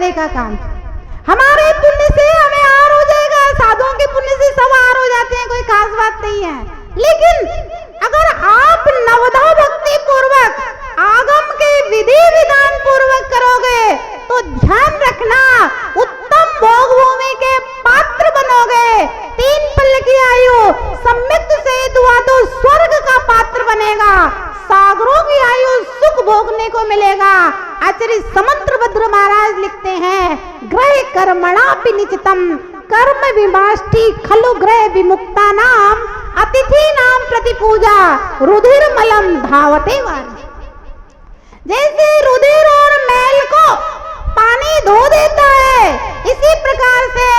करने का काम। हमारे पुण्य से हमें आर हो जाएगा, साधुओं के पुण्य से सब आर हो जाते हैं, कोई खास बात नहीं है। लेकिन अगर आप नवधा भक्ति पूर्वक आगम के विधि विधान पूर्वक करोगे तो ध्यान रखना उत्तम भोग भूमि के पात्र बनोगे। 3 पल की आयु सम्मित से हुआ तो स्वर्ग का पात्र बनेगा, सागरों की आयु सुख भोगने को मिलेगा। आचार्य समंत्रभद्र महाराज लिखते हैं, ग्रह कर्मणापि निचितम कर्म विमाष्टि खलु ग्रह विमुक्ता नाम अतिथि नाम प्रतिपूजा रुधिर मलम धावते वारी। जैसे रुधिर और मैल को पानी धो देता है, इसी प्रकार से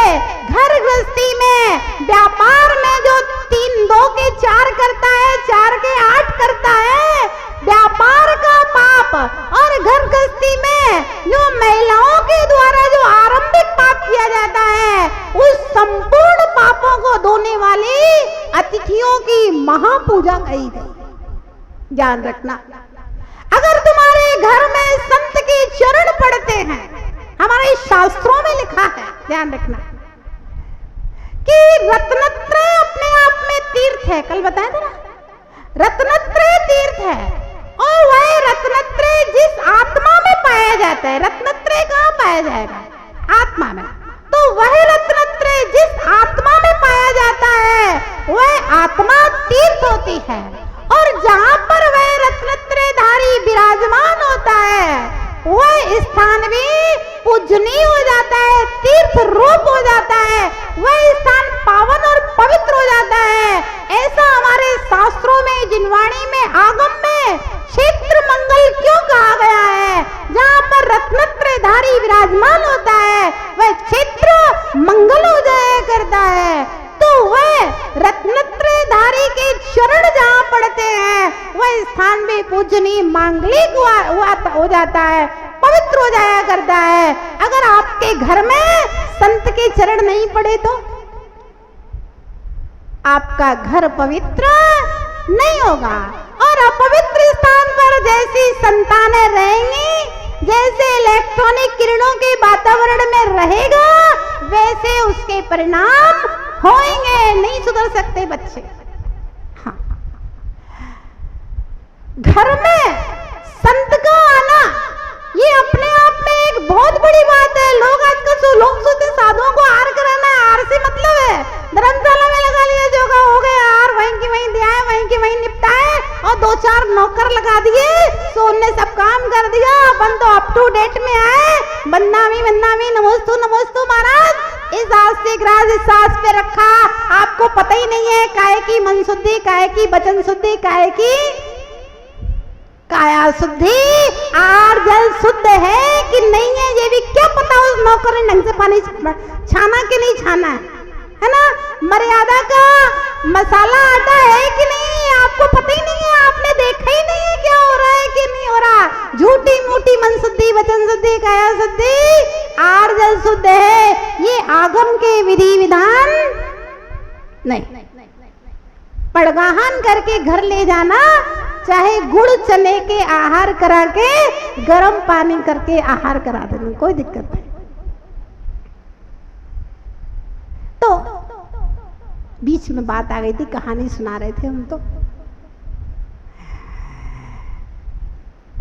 घर गृहस्थी में व्यापार में जो 3 2 के 4 करता है, 4 के 8 करता है, व्यापार का पाप और घर गृहस्थी में जो महिलाओं के द्वारा जो आरंभिक पाप किया जाता है, उस संपूर्ण पापों को धोने वाली अतिथियों की महापूजा कही गई। ध्यान रखना, अगर तुम्हारे घर में संत के चरण पड़ते हैं, हमारे शास्त्रों में लिखा है, ध्यान रखना कि रत्नत्रय अपने आप में तीर्थ है। कल बताया था ना, रत्नत्रय तीर्थ है, और वह रत्नत्रय जिस आत्मा में पाया जाता है, रत्नत्रय कहाँ पाया जाएगा? आत्मा में। तो वह रत्नत्रय जिस आत्मा में पाया जाता है, वह आत्मा तीर्थ होती है, और जहां पर वह रत्नत्रयधारी विराजमान होता है, वह स्थान भी पूजनीय हो जाता है, तीर्थ रूप हो जाता है, वह स्थान पावन और पवित्र हो जाता है। ऐसा हमारे शास्त्रों में, जिनवाणी में, आगम में क्षेत्र मंगल क्यों कहा गया है? जहाँ पर रत्नत्रयधारी विराजमान होता है, वह क्षेत्र मंगल हो जाया करता है। तो वह रत्नत्रयधारी के चरण जहाँ पड़ते हैं, वह स्थान भी पूजनीय मांगलिक हो जाता है, पवित्र हो जाया करता है। अगर आपके घर में संत के चरण नहीं पड़े तो आपका घर पवित्र नहीं होगा, और अपवित्र स्थान पर जैसी संतानें रहेंगी, जैसे इलेक्ट्रॉनिक किरणों के वातावरण में रहेगा, वैसे उसके परिणाम होंगे। नहीं सुधर सकते बच्चे। हाँ, घर में संत का आना ये अपने आप में एक बहुत बड़ी बात है। लोग आजकल लोग सोचते साधुओं को आर कराना है, आर से मतलब है धर्मशाला में लगा लिया, जो का हो गया आर, वहीं की वहीं दिया है, वहीं की वहीं निपटा है, और 2-4 नौकर लगा दिए, सो उनने सब काम कर दिया। अपन तो अप टू डेट में आए, बन्नामी बन्नामी नमोस्तु नमोस्तु महाराज। इस आज से ग्रास इस सांस पे रखा, आपको पता ही नहीं है काहे की मन शुद्धि, काहे की वचन शुद्धि, काहे की काया शुद्धि, आर जल शुद्ध है कि नहीं है ये भी क्या पता उस नौकर ने ढंग से पानी छाना कि नहीं छाना है ना? मर्यादा का मसाला आटा है कि नहीं, आपको पता ही नहीं है, आपने देखा ही नहीं है क्या हो रहा है कि नहीं हो रहा। झूठी मूठी मन शुद्धि, वचन शुद्धि, काया शुद्धि, आर जल शुद्ध है, ये आगम के विधि विधान नहीं। पड़गाहन करके घर ले जाना, चाहे गुड़ चने के आहार करा के गर्म पानी करके आहार करा देना, कोई दिक्कत नहीं। तो बीच में बात आ गई थी, कहानी सुना रहे थे हम। तो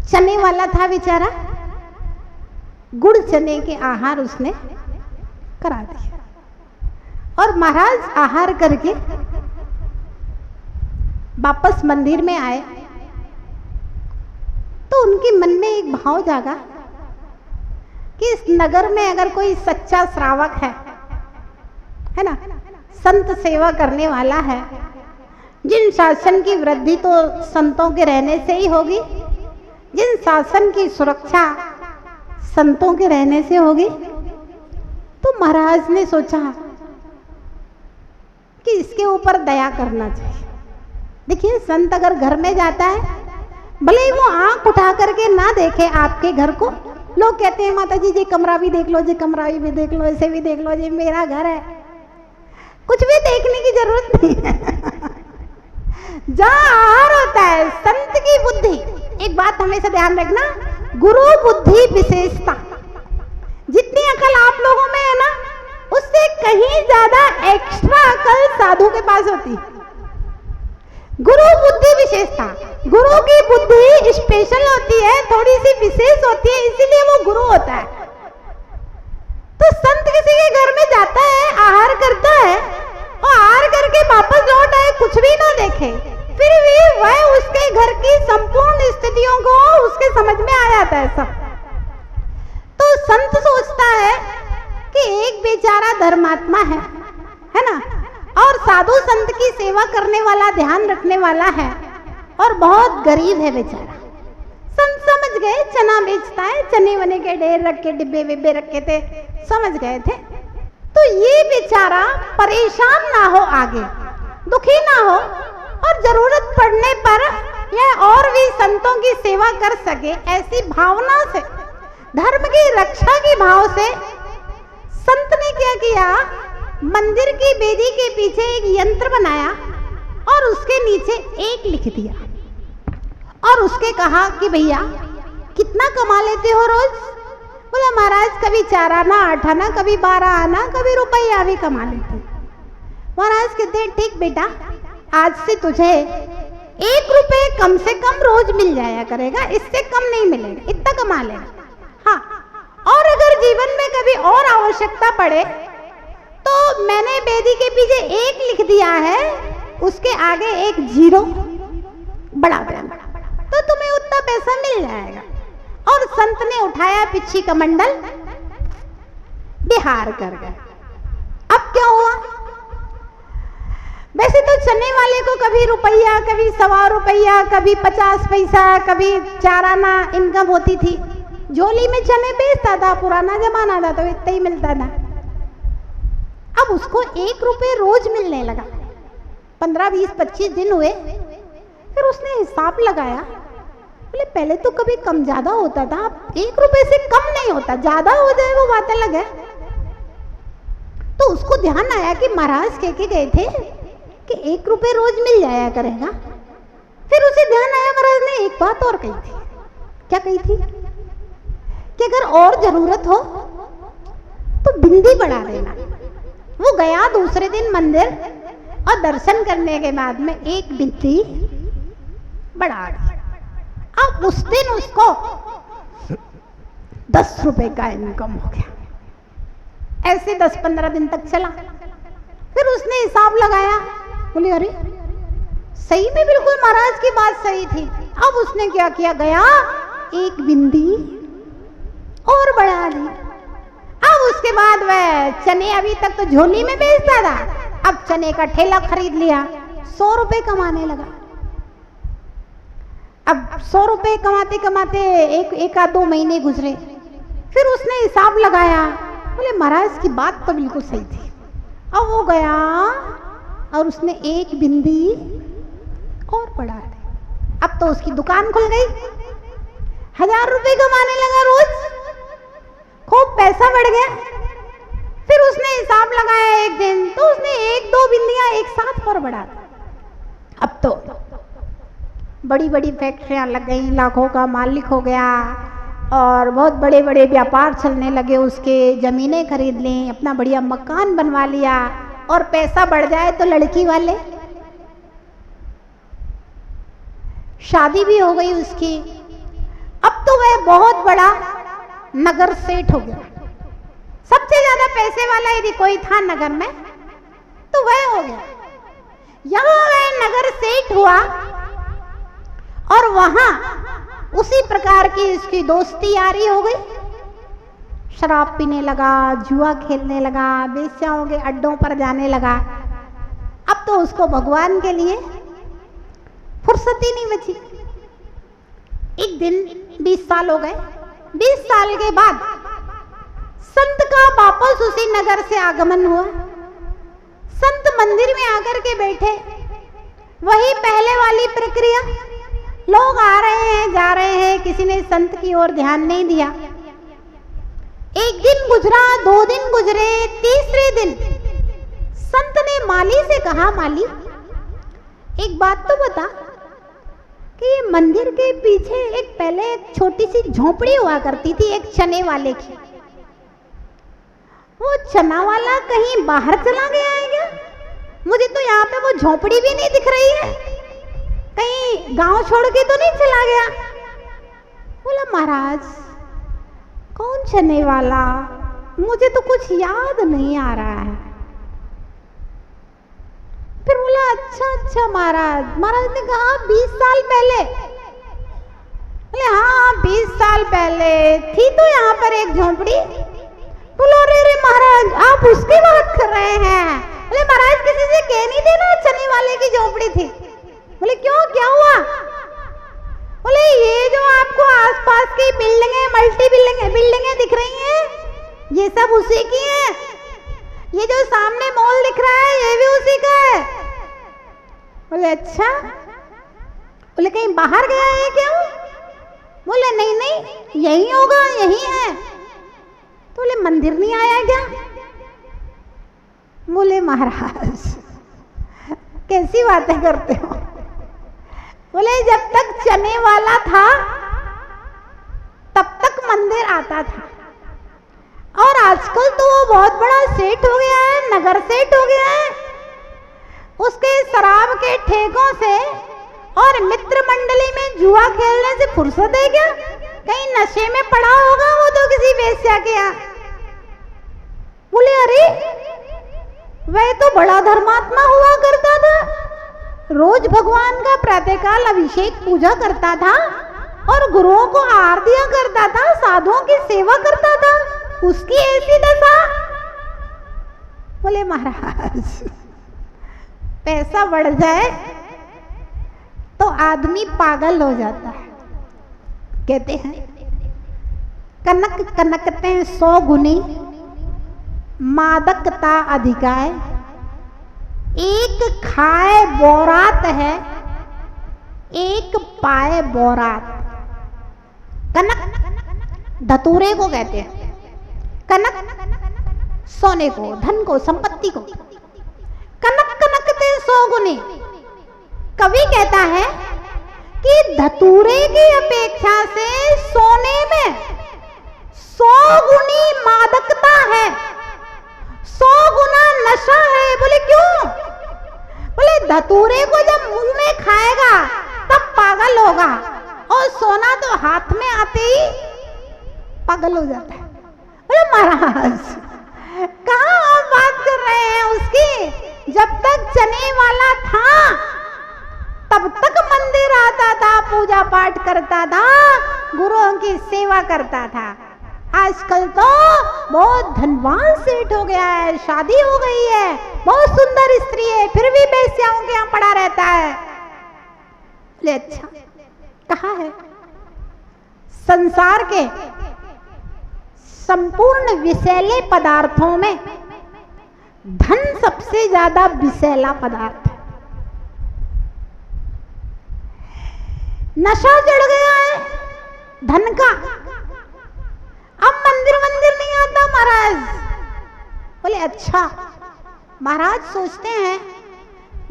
चने वाला था बेचारा, गुड़ चने के आहार उसने करा दिया, और महाराज आहार करके वापस मंदिर में आए तो उनके मन में एक भाव जागा कि इस नगर में अगर कोई सच्चा श्रावक है ना, संत सेवा करने वाला है, जिन शासन की वृद्धि तो संतों के रहने से ही होगी, जिन शासन की सुरक्षा संतों के रहने से होगी, तो महाराज ने सोचा कि इसके ऊपर दया करना चाहिए। देखिए, संत अगर घर में जाता है, भले ही वो आंख उठा करके ना देखे आपके घर को, लोग कहते हैं माता जी जी कमरा भी देख लो, जी कमरा भी देख लो, ऐसे भी देख लो, जी मेरा घर है, कुछ भी देखने की जरूरत नहीं है। जहाँ आहार होता है, संत की बुद्धि, एक बात हमेशा ध्यान रखना, गुरु बुद्धि विशेषता, जितनी अकल आप लोगों में है ना, उससे कहीं ज्यादा एक्स्ट्रा अकल साधु के पास होती। गुरु बुद्धि विशेषता, गुरु की बुद्धि स्पेशल होती है, थोड़ी सी विशेष होती है, इसीलिए वो गुरु होता है। तो संत किसी के घर में जाता है, आहार करता है और आहार करके वापस लौट आए, कुछ भी ना देखे, फिर भी वह उसके घर की संपूर्ण स्थितियों को उसके समझ में आ जाता है सब। तो संत सोचता है कि एक बेचारा धर्मात्मा है ना, और साधु संत की सेवा करने वाला, ध्यान रखने वाला है और बहुत गरीब है बेचारा। संत समझ गए चना बेचता है, चने वने के ढेर रख के, डिब्बे विब्बे रखे थे, समझ गए थे। तो ये बेचारा परेशान ना हो, आगे दुखी ना हो, और जरूरत पड़ने पर यह और भी संतों की सेवा कर सके, ऐसी भावना से, धर्म की रक्षा की भाव से संत ने क्या किया, मंदिर की बेदी के पीछे एक यंत्र बनाया और उसके नीचे एक लिख दिया और उसके कहा कि भैया कितना कमा लेते हो रोज? बोला महाराज कभी 4 आना, 8 आना, कभी 12 आना, कभी रुपया भी कमा लेते। महाराज कहते ठीक बेटा, आज से तुझे 1 रुपये कम से कम रोज मिल जाया करेगा, इससे कम नहीं मिलेगा, इतना कमा लेगा। हाँ, और अगर जीवन में कभी और आवश्यकता पड़े तो मैंने बेदी के पीछे 1 लिख दिया है, उसके आगे 1 0 बढ़ा देना, तो तुम्हें उतना पैसा मिल जाएगा। और संत ने उठाया पिछी कमंडल, बिहार कर गए। अब क्या हुआ? वैसे तो चने वाले को कभी रुपया, कभी 1.25 रुपया, कभी 50 पैसा, कभी 4 आना इनकम होती थी। झोली में चने बेचता था, पुराना जमाना था तो इतना ही मिलता था। अब उसको 1 रुपये रोज मिलने लगा। 15, 20, 25 दिन हुए, फिर उसने हिसाब लगाया, बोले पहले तो कभी कम ज्यादा होता था, अब 1 रुपये से कम नहीं होता, ज्यादा हो जाए वो बात अलग है। तो उसको ध्यान आया कि महाराज कह के गए थे कि 1 रुपये रोज मिल जाया करेगा। फिर उसे ध्यान आया महाराज ने एक बात और कही थी। क्या कही थी? कि अगर और जरूरत हो तो बिंदी बढ़ा देना। वो गया दूसरे दिन मंदिर और दर्शन करने के बाद में 1 बिंदी बढ़ा दी। अब उस दिन उसको 10 रुपए का इनकम हो गया। ऐसे 10-15 दिन तक चला। फिर उसने हिसाब लगाया, बोले अरे सही में बिल्कुल महाराज की बात सही थी। अब उसने क्या किया, गया 1 बिंदी और बढ़ा दी। अब उसके बाद वह चने अभी तक तो झोली में बेचता था, अब चने का ठेला खरीद लिया, 100 रुपए कमाने लगा। अब 100 रुपए कमाते कमाते एक आध 2 महीने गुजरे। फिर उसने हिसाब लगाया, बोले महाराज की बात तो बिल्कुल सही थी। अब वो गया और उसने 1 बिंदी और बढ़ा दी। अब तो उसकी दुकान खुल गई, 1000 रुपए कमाने लगा रोज, खूब पैसा बढ़ गया। फिर उसने हिसाब लगाया एक दिन, तो उसने 1-2 बिंदियां एक साथ और बढ़ा दी। अब तो बड़ी बड़ी फैक्ट्रियां लग गई, लाखों का मालिक हो गया और बहुत बड़े बड़े व्यापार चलने लगे उसके, जमीनें खरीद ली, अपना बढ़िया मकान बनवा लिया। और पैसा बढ़ जाए तो लड़की वाले, शादी भी हो गई उसकी। अब तो वह बहुत बड़ा नगर सेठ हो गया। सबसे ज्यादा पैसे वाला यदि कोई था नगर में तो वह हो गया। यहां वह नगर सेठ हुआ और वहां उसी प्रकार की इसकी दोस्ती यारी हो गई। शराब पीने लगा, जुआ खेलने लगा, बेश्याओं के अड्डों पर जाने लगा। अब तो उसको भगवान के लिए फुर्सत ही नहीं बची। एक दिन 20 साल हो गए। 20 साल के बाद संत का वापस उसी नगर से आगमन हुआ। संत मंदिर में आकर के बैठे, वही पहले वाली प्रक्रिया, लोग आ रहे हैं जा रहे हैं, किसी ने संत की ओर ध्यान नहीं दिया। 1 दिन गुजरा, 2 दिन गुजरे, तीसरे दिन संत ने माली से कहा, माली एक बात तो बता कि ये मंदिर के पीछे पहले एक छोटी सी झोपड़ी हुआ करती थी, एक चने वाले की। वो चना वाला कहीं बाहर चला गया है क्या? मुझे तो यहाँ पे वो झोपड़ी भी नहीं दिख रही है, कहीं गांव छोड़ के तो नहीं चला गया? बोला महाराज कौन चने वाला, मुझे तो कुछ याद नहीं आ रहा है। फिर बोला अच्छा महाराज। महाराज ने कहा 20 साल पहले। बोले हाँ 20 साल पहले थी तो यहाँ पर एक झोपड़ी। बोलो अरे महाराज आप उसकी बात कर रहे हैं? बोले महाराज किसी से कह नहीं देना चने वाले की झोपड़ी थी। बोले क्यों, क्या हुआ? बोले ये जो आपको आसपास की बिल्डिंगें, मल्टी बिल्डिंगें दिख रही हैं, ये सब उसी की है। ये जो सामने मॉल दिख रहा है ये भी उसी का है। बोले अच्छा। बोले कहीं बाहर गया है क्या? बोले नहीं यही होगा, यही है। तो बोले मंदिर नहीं आया क्या? बोले महाराज कैसी बातें करते हो? बोले जब तक चने वाला था तब तक मंदिर आता था, और आजकल तो वो बहुत बड़ा सेठ हो गया है, नगर सेठ हो गया है। उसके शराब के ठेकों से और मित्र मंडली में जुआ खेलने से फुर्सत है क्या? कहीं नशे में पड़ा होगा वो तो किसी वेश्या के यहाँ। बोले अरे वह तो बड़ा धर्मात्मा हुआ करता था, रोज भगवान का प्रातःकाल अभिषेक पूजा करता था और गुरुओं को आहार दिया करता था, साधुओं की सेवा करता था, उसकी ऐसी दशा। बोले महाराज पैसा बढ़ जाए तो आदमी पागल हो जाता है। कहते हैं कनक कनकते 100 गुनी, मादकता अधिकाय, एक खाए बोरात है, एक पाए बोरात। कनक धतूरे को कहते हैं, कनक सोने को, धन को, संपत्ति को। कनक कनकते 100 गुनी। कवि कहता है कि धतूरे की अपेक्षा से सोने में 100 गुनी मादकता है, 100 गुना नशा है। बोले क्यों? बोले धतूरे को जब मुंह में खाएगा तब पागल होगा, और सोना तो हाथ में आते ही पागल हो जाता है। बोले महाराज कहाँ आप बात कर रहे हैं उसकी? जब तक चने वाला था तब तक मंदिर आता था, पूजा पाठ करता था, गुरुओं की सेवा करता था। आजकल तो बहुत धनवान सेठ हो गया है, शादी हो गई है, बहुत सुंदर स्त्री है, फिर भी बेश्याओं के यहाँ पड़ा रहता है। ले अच्छा कहा है? संसार के संपूर्ण विषैले पदार्थों में धन सबसे ज्यादा विषैला पदार्थ है। नशा चढ़ गया है धन का, अब मंदिर नहीं आता महाराज। बोले अच्छा। महाराज सोचते हैं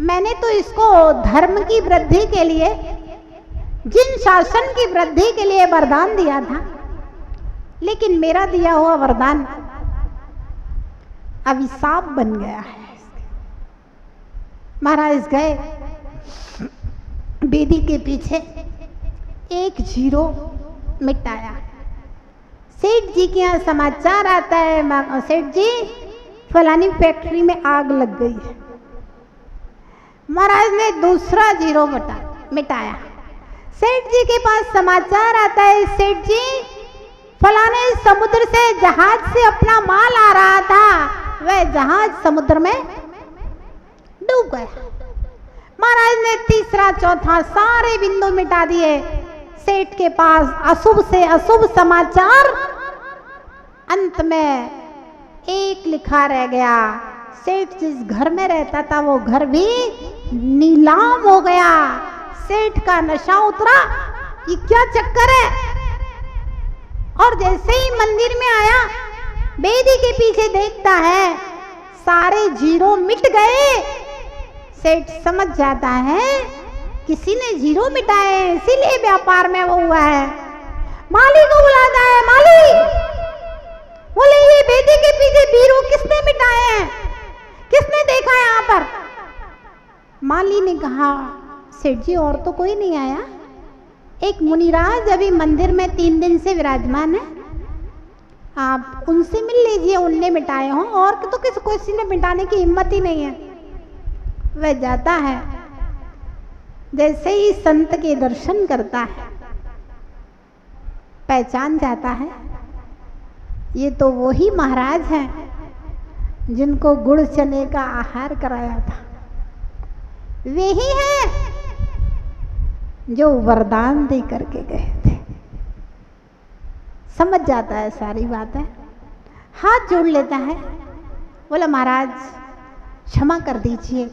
मैंने तो इसको धर्म की वृद्धि के लिए, जिन शासन की वृद्धि के लिए वरदान दिया था, लेकिन मेरा दिया हुआ वरदान अभिशाप बन गया है। महाराज गए बेदी के पीछे, एक 0 मिटाया। सेठ जी के यहाँ समाचार आता है, सेठ जी फलानी फैक्ट्री में आग लग गई है। महाराज ने दूसरा 0 मिटाया। सेठ जी के पास समाचार आता है, सेठ जी फलाने समुद्र से जहाज से अपना माल आ रहा था, वह जहाज समुद्र में डूब गया। महाराज ने तीसरा चौथा सारे बिंदु मिटा दिए। सेठ के पास अशुभ से अशुभ समाचार, अंत में एक लिखा रह गया, सेठ जिस घर में रहता था वो घर भी नीलाम हो गया। सेठ का नशा उतरा, ये क्या चक्कर है? और जैसे ही मंदिर में आया, बेदी के पीछे देखता है सारे 0 मिट गए। सेठ समझ जाता है किसी ने 0 मिटाए, इसीलिए व्यापार में वो हुआ है। माली को बुलाता है, माली। बोले ये मेरी बेटी के पीछे बीरू किसने मिटाए हैं, किसने देखा है यहाँ पर? माली ने कहा सेठ जी और तो कोई नहीं आया, एक मुनिराज अभी मंदिर में 3 दिन से विराजमान है, आप उनसे मिल लीजिए, उनने मिटाए हों, और तो किसी ने मिटाने की हिम्मत ही नहीं है। वह जाता है, जैसे ही संत के दर्शन करता है पहचान जाता है ये तो वही महाराज हैं जिनको गुड़ चने का आहार कराया था, वे ही हैं जो वरदान दे करके गए थे। समझ जाता है सारी बातें, हाथ जोड़ लेता है, बोला महाराज क्षमा कर दीजिए,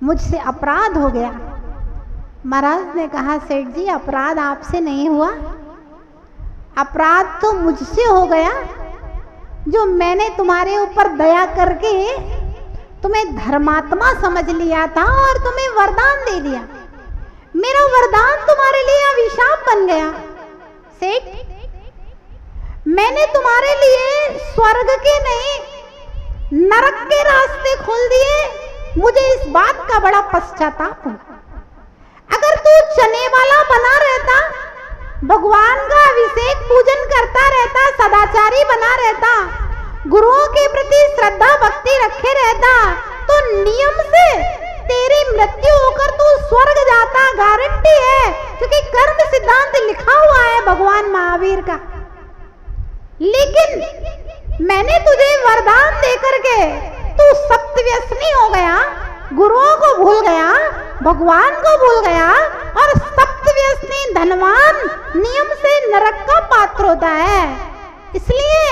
मुझसे अपराध हो गया। महाराज ने कहा सेठ जी अपराध आपसे नहीं हुआ, अपराध तो मुझसे हो गया जो मैंने तुम्हारे ऊपर दया करके तुम्हें धर्मात्मा समझ लिया था और तुम्हें वरदान दे दिया। मेरा वरदान तुम्हारे लिए अभिशाप बन गया। सेठ मैंने तुम्हारे लिए स्वर्ग के नहीं नरक के रास्ते खोल दिए, मुझे इस बात का बड़ा पश्चाताप हुआ। अगर तू चने वाला बना रहता, भगवान का अभिषेक पूजन करता रहता, सदाचारी बना रहता, गुरुओं के प्रति श्रद्धा भक्ति रखे रहता, तो नियम से तेरी मृत्यु होकर तू स्वर्ग जाता, गारंटी है, क्योंकि कर्म सिद्धांत लिखा हुआ है भगवान महावीर का। लेकिन मैंने तुझे वरदान देकर के तू सप्तव्यसनी हो गया, गुरुओं को भूल गया, भगवान को भूल गया, और सप्तव्यसनी धनवान नियम से नरक का पात्र होता है। इसलिए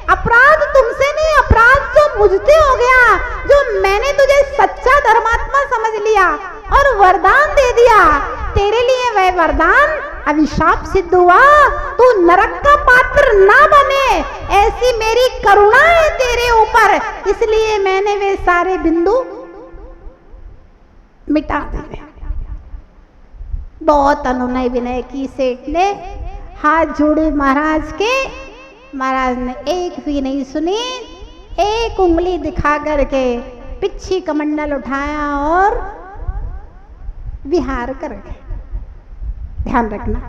अपराध तुमसे नहीं, अपराध तो मुझसे हो गया जो मैंने तुझे सच्चा धर्मात्मा समझ लिया और वरदान दे दिया। तेरे लिए वह वरदान अभिशाप सिद्ध हुआ, तू नरक का पात्र ना बने, ऐसी मेरी करुणा है तेरे ऊपर, इसलिए मैंने वे सारे बिंदु मिटा दिए। बहुत अनुनय विनय की सेठ ने, हाथ जोड़े महाराज के, महाराज ने एक भी नहीं सुनी, एक उंगली दिखा करके पिछी कमंडल उठाया और विहार कर गए। ध्यान रखना।